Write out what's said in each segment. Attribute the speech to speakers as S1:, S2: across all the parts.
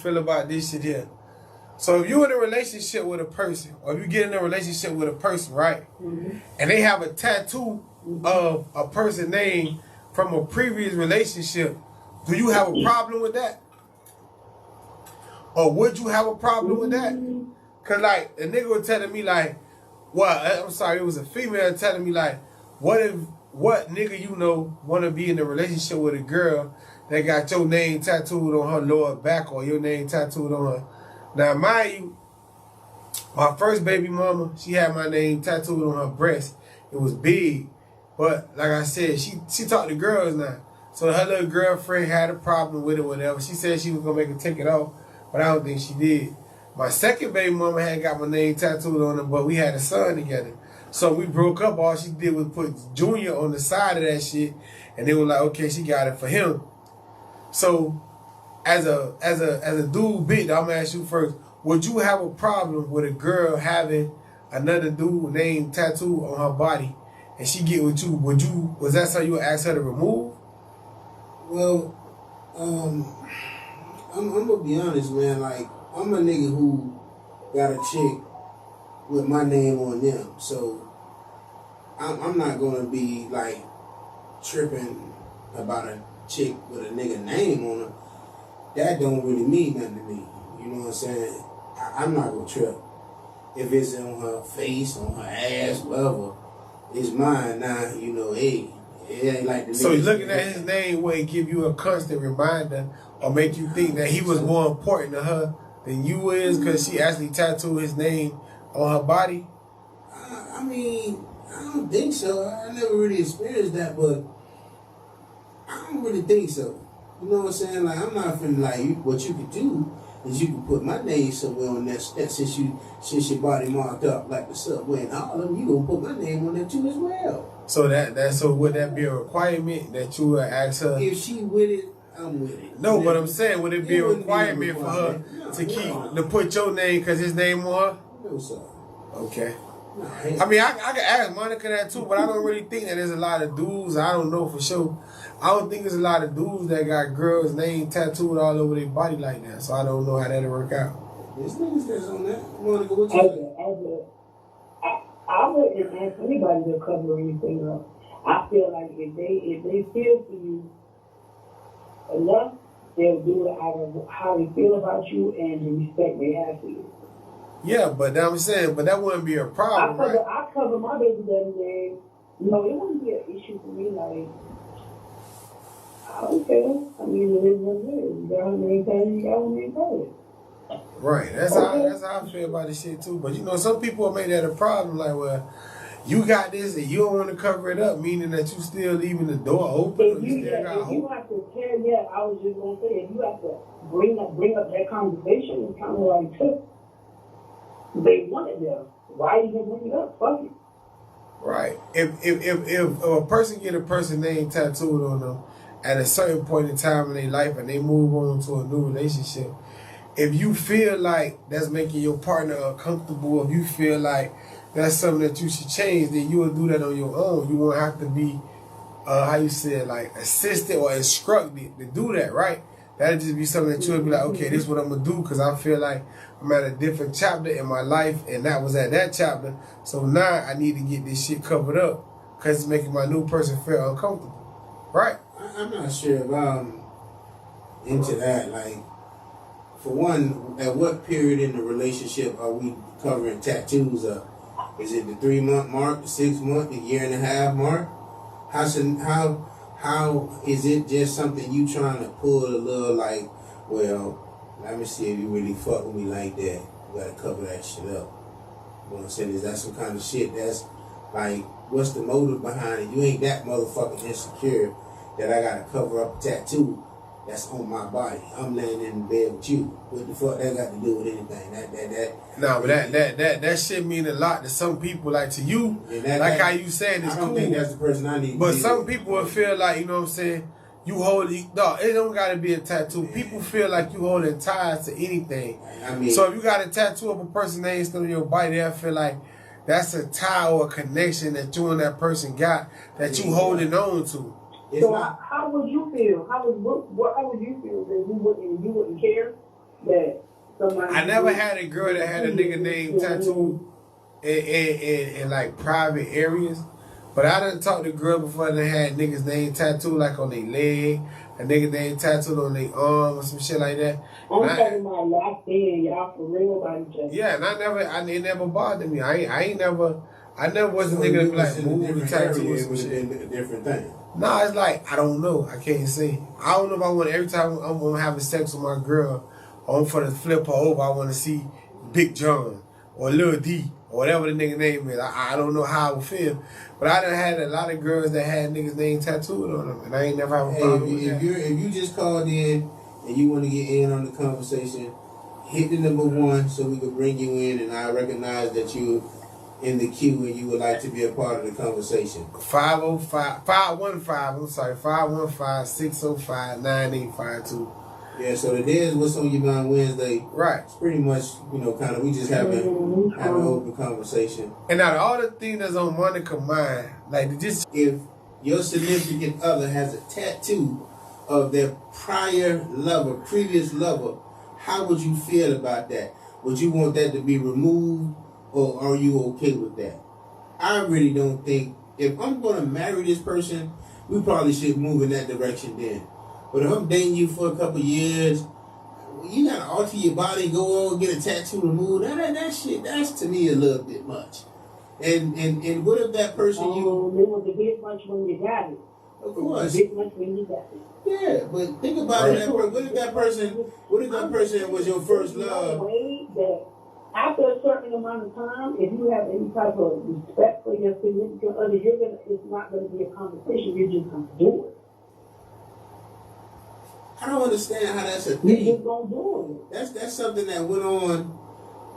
S1: feel about this shit here. So if you're in a relationship with a person, or if you get in a relationship with a person, right, and they have a tattoo of a person's name from a previous relationship, do you have a problem with that? Or would you have a problem with that? Cause like a nigga was telling me like, well, I'm sorry, it was a female telling me like, what nigga you know wanna be in a relationship with a girl that got your name tattooed on her lower back or your name tattooed on her? Now mind you, my first baby mama, she had my name tattooed on her breast. It was big. But like I said, she talked to girls now. So her little girlfriend had a problem with it, whatever. She said she was gonna make her take it off, but I don't think she did. My second baby mama had got my name tattooed on her, but we had a son together. So we broke up. All she did was put Junior on the side of that shit, and they were like, okay, she got it for him. So as a dude, big, I'm gonna ask you first. Would you have a problem with a girl having another dude name tattooed on her body, and she get with you? Was that something you would ask her to remove?
S2: Well, I'm gonna be honest, man. Like, I'm a nigga who got a chick with my name on them, so I'm not gonna be like tripping about a chick with a nigga name on her. That don't really mean nothing to me. You know what I'm saying? I'm not gonna trip. If it's on her face, on her ass, whatever, it's mine now. You know, hey, it ain't like the.
S1: So looking at his name wouldn't give you a constant reminder or make you think that he was more important to her than you is because she actually tattooed his name on her body?
S2: I mean, I don't think so. I never really experienced that, but I don't really think so. You know what I'm saying? Like, I'm not finna like what you could do is you can put my name somewhere on that since your body marked up like the subway and all of them, you gonna put my name on there too as well.
S1: So so would that be a requirement that you would ask her?
S2: If she with it, I'm with it.
S1: No, but I'm saying, would it be a requirement for her to put your name because his name on her?
S2: No, sir.
S1: Okay. I mean, I can ask Monica that too, but I don't really think that there's a lot of dudes. I don't know for sure. I don't think there's a lot of dudes that got girls' name tattooed all over their body like that. So I don't know how that'll work out.
S2: There's niggas that's on that. Monica, what you think?
S3: I wouldn't ask anybody to cover anything up. I feel like if they feel for you enough, they'll do it out of how they feel about you and the respect they have for you.
S1: Yeah, but I'm saying, but that wouldn't be a problem, right?
S3: I cover my baby daddy name. No, it wouldn't be an issue for me. Like, I don't care. I mean, it is what it is. You got her name tattooed, you got her name tattooed.
S1: Right. That's how I feel about this shit too. But you know, some people will make that a problem. Like, well, you got this and you don't want to cover it up, meaning that you still leaving the door open.
S3: If you have to tell, yeah, I was just gonna say, if you have to bring up that conversation, it's kind of like took. They wanted them. Why are you gonna bring it up? Fuck it.
S1: Right. If a person get a person name tattooed on them at a certain point in time in their life and they move on to a new relationship, if you feel like that's making your partner uncomfortable, if you feel like that's something that you should change, then you will do that on your own. You won't have to be, how you say it, like assisted or instructed to do that, right? That'll just be something that you'll be like, okay, this is what I'm going to do because I feel like I'm at a different chapter in my life and that was at that chapter. So now I need to get this shit covered up because it's making my new person feel uncomfortable, right?
S2: I'm not sure if I'm into that. Like, for one, at what period in the relationship are we covering tattoos up? Is it the 3-month mark, the 6-month, the 1.5 year mark? How is it just something you trying to pull a little like, well, let me see if you really fuck with me like that. You gotta cover that shit up. You know what I'm saying? Is that some kind of shit that's like, what's the motive behind it? You ain't that motherfucking insecure that I gotta cover up a tattoo that's on my body. I'm laying in bed with you. What the fuck that got to do with anything?
S1: No, but that shit mean a lot to some people. Like to you, how you said it's cool.
S2: I don't think that's the person I need.
S1: But some people will feel like, you know what I'm saying, you hold it. No, it don't gotta be a tattoo. Yeah. People feel like you holding ties to anything. I mean, so if you got a tattoo of a person's name still on your body, they'll feel like that's a tie or a connection that you and that person got that you holding on to.
S3: So how would you feel? How would you feel that you wouldn't care that somebody.
S1: I never had a girl that had a nigga name tattooed in like private areas. But I done talked to girls before that had niggas name tattooed like on their leg, a nigga name tattooed on their arm or some shit like that.
S3: I'm talking about locked in, y'all for real about each other.
S1: Yeah, and it never bothered me. I never was a nigga that be like move the tattoo or some shit.
S2: A different thing.
S1: Nah, it's like I don't know. I can't say. I don't know if I want every time I'm having sex with my girl, I'm for to flip her over. I want to see Big John or Lil D or whatever the nigga name is. I don't know how I would feel, but I done had a lot of girls that had niggas name tattooed on them, and I ain't never have a problem with that.
S2: If you just called in and you want to get in on the conversation, hit the number 1 so we can bring you in, and I recognize that you in the queue and you would like to be a part of the conversation.
S1: 515-605-9852.
S2: Yeah, so today is What's on Your Mind Wednesday.
S1: Right.
S2: It's pretty much, kind of, we just having an open conversation.
S1: And out of all the things that's on Monica's mind, like just
S2: If your significant other has a tattoo of their previous lover, how would you feel about that? Would you want that to be removed, or are you okay with that? I really don't think, if I'm going to marry this person, we probably should move in that direction then. But if I'm dating you for a couple years, you got to alter your body, go on, get a tattoo removed. That shit, that's to me a little bit much. And what if that person
S3: it was a bit much when you got it.
S2: Of course.
S3: A bit much when you got it.
S2: Yeah, but think about it. What if that person was your first love?
S3: That after a certain amount of time, if you have any type of respect for your significant other, it's not going to be a conversation. You're just going to do it.
S2: I don't understand how that's a
S3: You're
S2: thing.
S3: just going to do it.
S2: That's something that went on.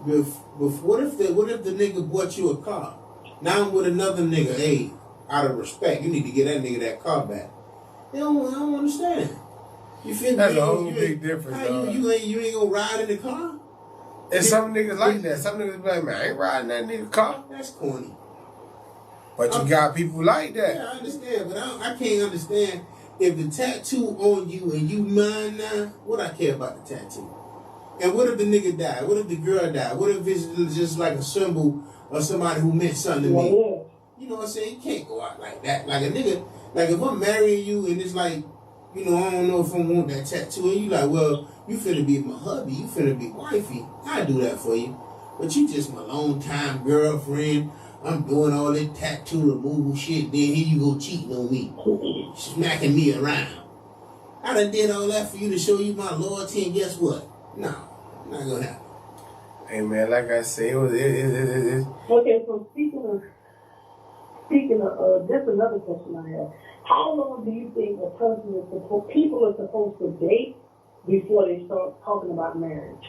S2: What if the nigga bought you a car? Now I'm with another nigga. Hey, out of respect, you need to get that nigga that car back. I don't understand. You feel
S1: that's
S2: me?
S1: a whole big difference, dog.
S2: You ain't gonna ride in the car?
S1: And some niggas like that. Some niggas be like, man, I ain't riding that nigga car.
S2: That's corny.
S1: But you got people like that.
S2: Yeah, I understand, but I can't understand if the tattoo on you and you mine now. What I care about the tattoo? And what if the nigga died? What if the girl died? What if it's just like a symbol of somebody who meant something to me?
S3: Yeah.
S2: You know what I'm saying? You can't go out like that. Like a nigga, like if I'm marrying you and it's like, I don't know if I want that tattoo, and you like, well, you finna be my hubby, you finna be wifey. I do that for you. But you just my long time girlfriend. I'm doing all this tattoo removal shit, then here you go cheating on me. Smacking me around. I done did all that for you to show you my loyalty, and guess what? No, not gonna happen.
S1: Hey man, like I say, it was
S3: Okay, so speaking of, that's another question I have. How long do you think people are supposed to date before they start talking about marriage?